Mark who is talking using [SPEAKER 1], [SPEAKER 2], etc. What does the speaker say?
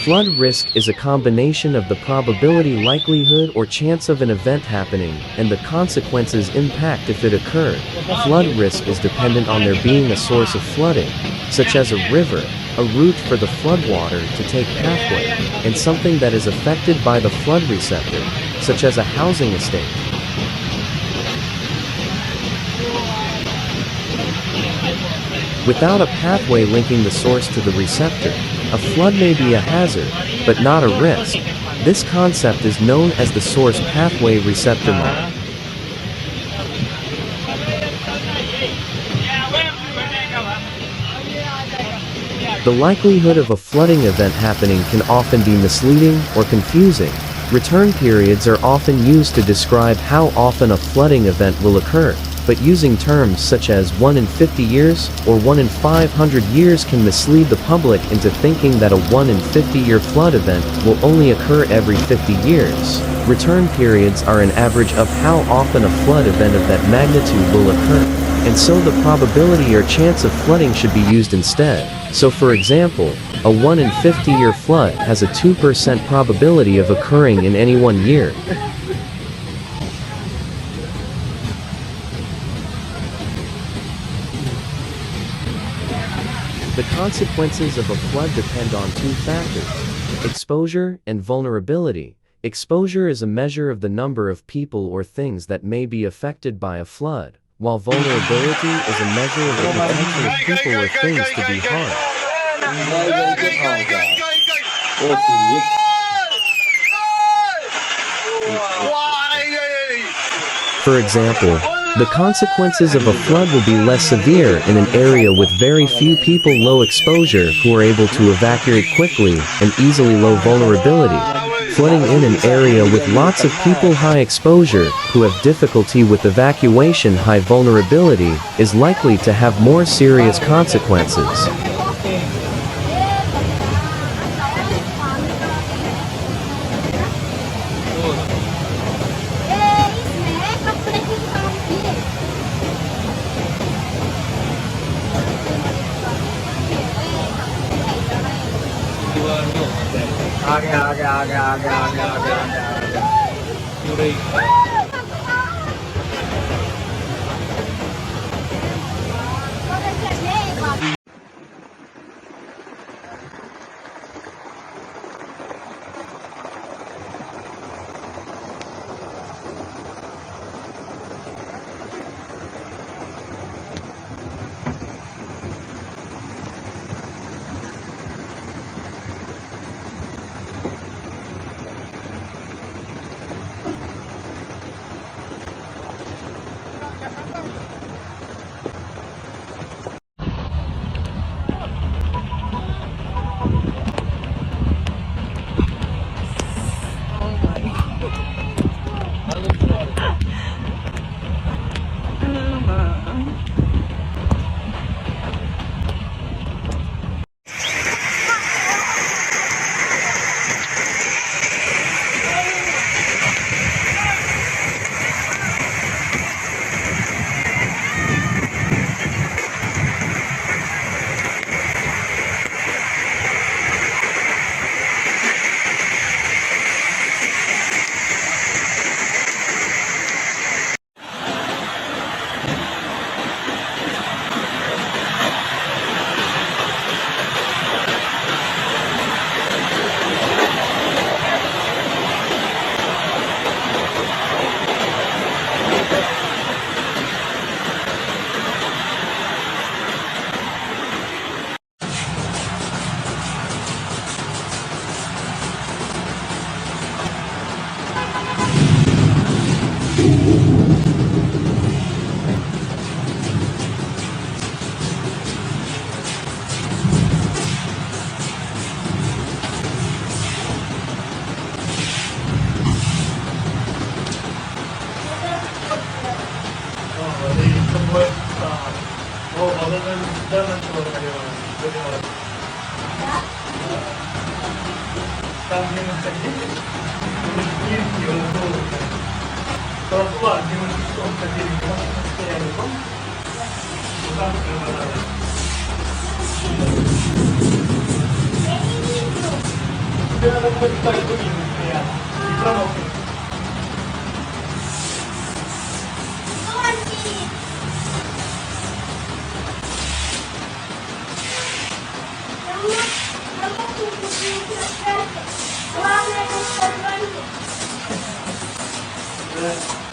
[SPEAKER 1] Flood risk is a combination of the probability, likelihood, or chance of an event happening, and the consequences impact if it occurred. Flood risk is dependent on there being a source of flooding, such as a river, a route for the floodwater to take pathway, and something that is affected by the flood receptor, such as a housing estate. Without a pathway linking the source to the receptor, a flood may be a hazard, but not a risk. This concept is known as the source pathway receptor model. The likelihood of a flooding event happening can often be misleading or confusing. Return periods are often used to describe how often a flooding event will occur, but using terms such as 1 in 50 years or 1 in 500 years can mislead the public into thinking that a 1 in 50-year flood event will only occur every 50 years. Return periods are an average of how often a flood event of that magnitude will occur, and so the probability or chance of flooding should be used instead. So for example, a 1 in 50-year flood has a 2% probability of occurring in any one year. The consequences of a flood depend on two factors: exposure and vulnerability. Exposure is a measure of the number of people or things that may be affected by a flood, while vulnerability is a measure of the potential of people or things to be harmed. For example, the consequences of a flood will be less severe in an area with very few people, low exposure, who are able to evacuate quickly, and easily, low vulnerability. Flooding in an area with lots of people, high exposure, who have difficulty with evacuation, high vulnerability, is likely to have more serious consequences.
[SPEAKER 2] Главное, это